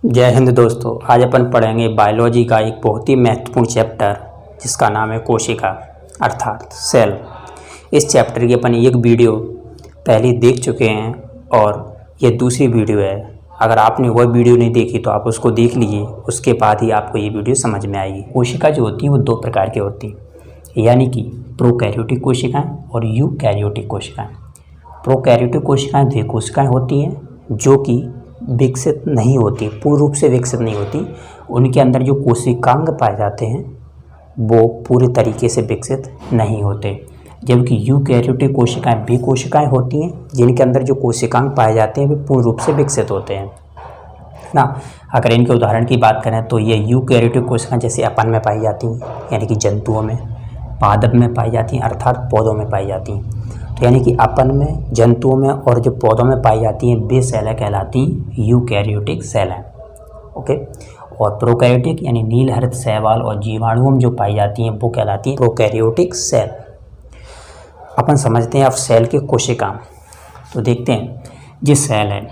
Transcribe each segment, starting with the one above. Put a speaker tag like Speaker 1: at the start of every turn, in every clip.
Speaker 1: जय हिंद दोस्तों। आज अपन पढ़ेंगे बायोलॉजी का एक बहुत ही महत्वपूर्ण चैप्टर जिसका नाम है कोशिका अर्थात सेल। इस चैप्टर की अपन एक वीडियो पहले देख चुके हैं और ये दूसरी वीडियो है। अगर आपने वह वीडियो नहीं देखी तो आप उसको देख लीजिए, उसके बाद ही आपको ये वीडियो समझ में आएगी। कोशिका जो होती हैं वो दो प्रकार की होती हैं, यानी कि प्रोकैरियोटिक कोशिकाएँ और यूकैरियोटिक कोशिकाएँ। प्रोकैरियोटिक कोशिकाएँ वे कोशिकाएँ होती हैं जो कि विकसित नहीं होती, पूर्ण रूप से विकसित नहीं होती। उनके अंदर जो कोशिकांग पाए जाते हैं वो पूरे तरीके से विकसित नहीं होते, जबकि यूकैरियोटिक कोशिकाएं भी कोशिकाएं होती हैं जिनके अंदर जो कोशिकांग पाए जाते हैं वे पूर्ण रूप से विकसित होते हैं ना। अगर इनके उदाहरण की बात करें तो ये यूकैरियोटिक कोशिकाएं जैसे अपन में पाई जाती हैं, यानी कि जंतुओं में, पादप में पाई जाती हैं अर्थात पौधों में पाई जाती हैं। तो यानी कि अपन में, जंतुओं में और जो पौधों में पाई जाती हैं वे सेलें कहलाती हैं यूकैरियोटिक सेलें। ओके। और प्रोकैरियोटिक यानी नीलहरित शैवाल और जीवाणुओं में जो पाई जाती हैं वो कहलाती हैं प्रोकैरियोटिक सेल। अपन समझते हैं अब सेल के कोशिका। तो देखते हैं जिस सेल है,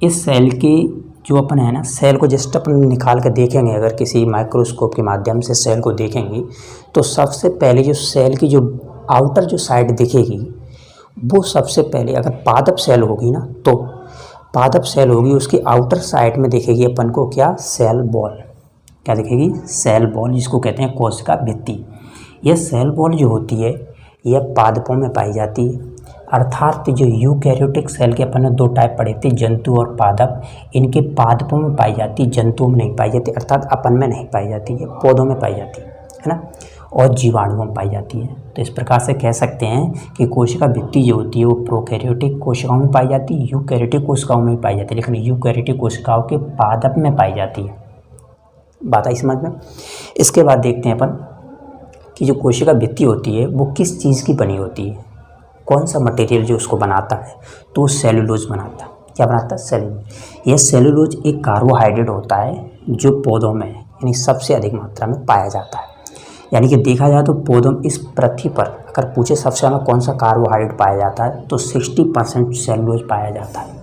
Speaker 1: इस सेल की जो अपन है ना, सेल को जस्ट अपन निकाल कर देखेंगे, अगर किसी माइक्रोस्कोप के माध्यम से सेल को देखेंगे तो सबसे पहले जो सेल की जो आउटर जो साइड दिखेगी वो सबसे पहले, अगर पादप सेल होगी ना तो पादप सेल होगी, उसकी आउटर साइड में दिखेगी अपन को क्या, सेल बॉल। क्या दिखेगी, सेल बॉल, जिसको कहते हैं कोशिका भित्ति। यह सेल बॉल जो होती है यह पादपों में पाई जाती है, अर्थात जो यूकैरियोटिक सेल के अपन ने दो टाइप पढ़े थे, जंतु और पादप। इनके पादपों में पाई जाती, जंतुओं में नहीं पाई जाती, अर्थात अपन में नहीं पाई जाती, ये पौधों में पाई जाती है ना, और जीवाणुओं में पाई जाती है। तो इस प्रकार से कह सकते हैं कि कोशिका भित्ति जो होती है वो प्रोकैरियोटिक कोशिकाओं में पाई जाती है, यूकैरियोटिक कोशिकाओं में पाई जाती है, लेकिन यूकैरियोटिक कोशिकाओं के पादप में पाई जाती है। बात आई समझ में। इसके बाद देखते हैं अपन कि जो कोशिका भित्ति होती है वो किस चीज़ की बनी होती है, कौन सा मटेरियल जो उसको बनाता है, तो सेलुलोज बनाता है। क्या बनाता है, सेलुलोज। यह सेलुलोज एक कार्बोहाइड्रेट होता है जो पौधों में यानी सबसे अधिक मात्रा में पाया जाता है। यानी कि देखा जाए तो पौधों, इस पृथ्वी पर अगर पूछे सबसे ज़्यादा कौन सा कार्बोहाइड्रेट पाया जाता है तो 60% सेलुलोज पाया जाता है।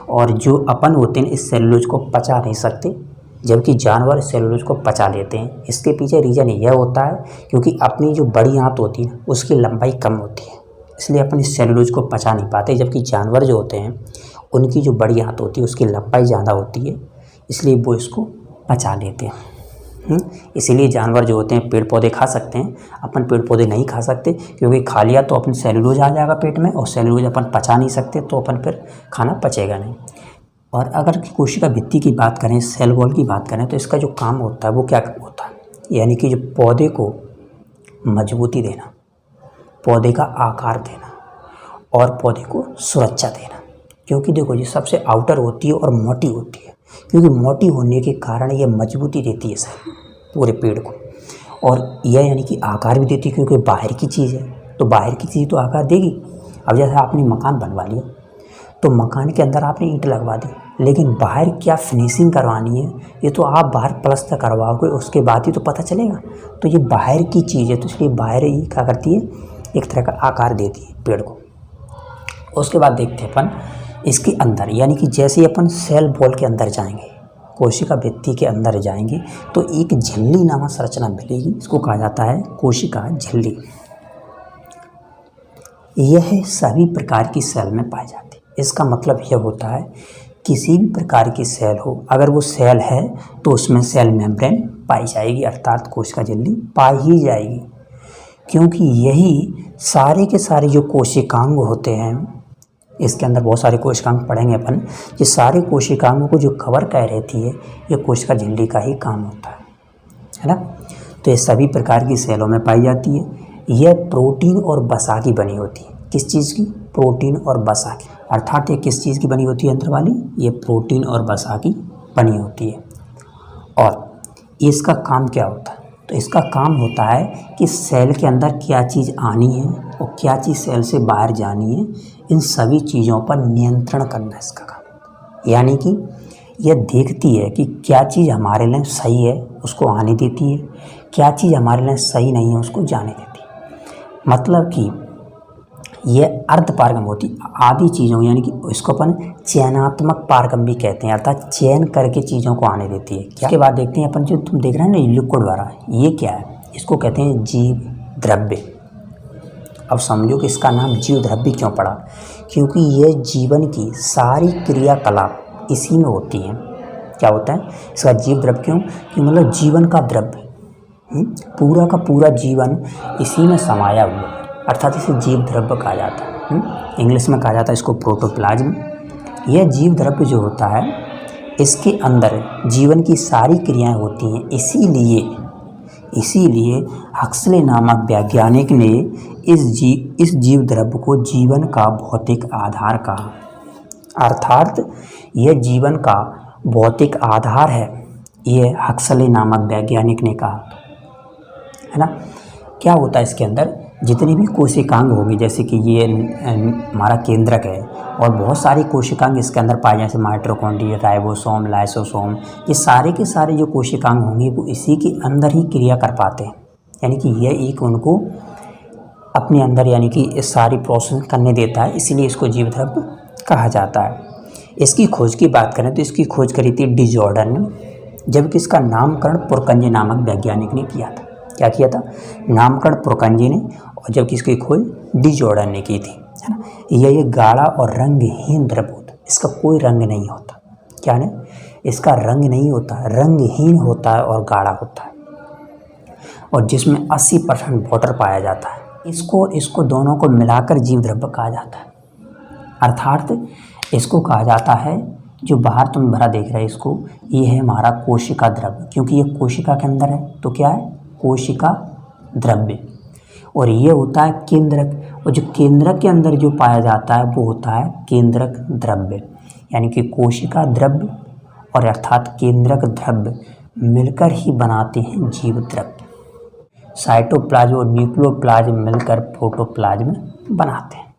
Speaker 1: और जो अपन होते हैं इस सेलुलोज को पचा नहीं सकते, जबकि जानवर सेलुलोज को पचा लेते हैं। इसके पीछे रीज़न यह होता है क्योंकि अपनी जो बड़ी आंत होती है उसकी लंबाई कम होती है, इसलिए अपन इस सेलुलोज को पचा नहीं पाते, जबकि जानवर जो होते हैं उनकी जो बड़ी आंत होती है उसकी लंबाई ज़्यादा होती है, इसलिए वो इसको पचा लेते हैं। इसीलिए जानवर जो होते हैं पेड़ पौधे खा सकते हैं, अपन पेड़ पौधे नहीं खा सकते, क्योंकि खा लिया तो अपन सेलुलोज आ जाएगा पेट में, और सेलुलोज अपन पचा नहीं सकते तो अपन फिर खाना पचेगा नहीं। और अगर कोशिका भित्ति की बात करें, सेल वॉल की बात करें, तो इसका जो काम होता है वो क्या होता है, यानी कि जो पौधे को मजबूती देना, पौधे का आकार देना और पौधे को सुरक्षा देना। क्योंकि देखो ये सबसे आउटर होती है और मोटी होती है, क्योंकि मोटी होने के कारण ये मजबूती देती है सर पूरे पेड़ को, और यह यानी कि आकार भी देती है, क्योंकि बाहर की चीज़ है तो बाहर की चीज़ तो आकार देगी। अब जैसे आपने मकान बनवा लिया तो मकान के अंदर आपने ईंट लगवा दी, लेकिन बाहर क्या फिनिशिंग करवानी है ये तो आप बाहर प्लस्तर करवाओगे, उसके बाद ही तो पता चलेगा। तो ये बाहर की चीज़ है, तो इसलिए बाहर ही क्या करती है, एक तरह का आकार देती है पेड़ को। उसके बाद देखते हैं अपन इसके अंदर, यानी कि जैसे ही अपन सेल वॉल के अंदर जाएंगे, कोशिका भित्ति के अंदर जाएंगे तो एक झिल्ली नामक संरचना मिलेगी, इसको कहा जाता है कोशिका झिल्ली। यह सभी प्रकार की सेल में पाई जाती है। इसका मतलब यह होता है किसी भी प्रकार की सेल हो, अगर वो सेल है तो उसमें सेल मेम्ब्रेन पाई जाएगी, अर्थात कोशिका झिल्ली पाई ही जाएगी, क्योंकि यही सारे के सारे जो कोशिकांग होते हैं, इसके अंदर बहुत सारे कोशिकांग पढ़ेंगे अपन, ये सारे कोशिकांगों को जो कवर कर रहती है ये कोशिका झिल्ली का ही काम होता है ना। तो ये सभी प्रकार की सेलों में पाई जाती है। यह प्रोटीन और वसा की बनी होती है। किस चीज़ की, प्रोटीन और वसा की, अर्थात ये किस चीज़ की बनी होती है अंदर वाली, ये प्रोटीन और वसा की बनी होती है। और इसका काम क्या होता है, तो इसका काम होता है कि सेल के अंदर क्या चीज़ आनी है और क्या चीज़ सेल से बाहर जानी है, इन सभी चीज़ों पर नियंत्रण करना इसका काम। यानी कि यह देखती है कि क्या चीज़ हमारे लिए सही है उसको आने देती है, क्या चीज़ हमारे लिए सही नहीं है उसको जाने देती है। मतलब कि ये अर्ध पारगम होती आदि चीज़ों, यानी कि इसको अपन चयनात्मक पारगम भी कहते हैं, अर्थात चयन करके चीज़ों को आने देती है। क्या के बाद देखते हैं अपन, जो तुम देख रहे हैं ना लिक्विड वाला, ये क्या है, इसको कहते हैं जीव द्रव्य। अब समझो कि इसका नाम जीव द्रव्य क्यों पड़ा, क्योंकि यह जीवन की सारी क्रियाकलाप इसी में होती हैं। क्या होता है इसका जीव द्रव्य क्यों, कि मतलब जीवन का द्रव्य, पूरा का पूरा जीवन इसी में समाया हुआ है, अर्थात इसे जीव द्रव्य कहा जाता है। इंग्लिश में कहा जाता है इसको प्रोटोप्लाज्म। यह जीव द्रव्य जो होता है, इसके अंदर जीवन की सारी क्रियाएं होती हैं। इसीलिए हक्सले नामक वैज्ञानिक ने इस जीव द्रव्य को जीवन का भौतिक आधार कहा, अर्थात यह जीवन का भौतिक आधार है, ये हक्सले नामक वैज्ञानिक ने कहा, है ना। क्या होता है इसके अंदर, जितने भी कोशिकांग होंगे, जैसे कि ये हमारा केंद्रक है और बहुत सारी कोशिकांग इसके अंदर पाए जाए, जैसे माइटोकॉन्ड्रिया, राइबोसोम, लाइसोसोम, ये सारे के सारे जो कोशिकांग होंगे वो इसी के अंदर ही क्रिया कर पाते हैं, यानी कि यह एक उनको अपने अंदर यानी कि इस सारी प्रोसेस करने देता है, इसीलिए इसको जीव द्रव्य कहा जाता है। इसकी खोज की बात करें तो इसकी खोज करी थी डी जॉर्डन ने, जबकि इसका नामकरण पुरकंजे नामक वैज्ञानिक ने किया था। क्या किया था, नामकरण पुरकंजे ने, और जबकि इसकी खोज डी जॉर्डन ने की थी, है ना। यह गाढ़ा और रंगहीन द्रव्य होता है, इसका कोई रंग नहीं होता। क्या है, इसका रंग नहीं होता, रंगहीन होता है और गाढ़ा होता है, और जिसमें 80% वाटर पाया जाता है। इसको दोनों को मिलाकर जीव द्रव्य कहा जाता है, अर्थात इसको कहा जाता है, जो बाहर तुम भरा देख रहे हो इसको, ये है हमारा कोशिका द्रव्य, क्योंकि ये कोशिका के अंदर है, तो क्या है, कोशिका द्रव्य। और ये होता है केंद्रक, और जो केंद्रक के अंदर जो पाया जाता है वो होता है केंद्रक द्रव्य, यानी कि कोशिका द्रव्य और अर्थात केंद्रक द्रव्य मिलकर ही बनाते हैं जीव द्रव्य। साइटोप्लाज्म और न्यूक्लियोप्लाज्म मिलकर प्रोटोप्लाज्म बनाते हैं।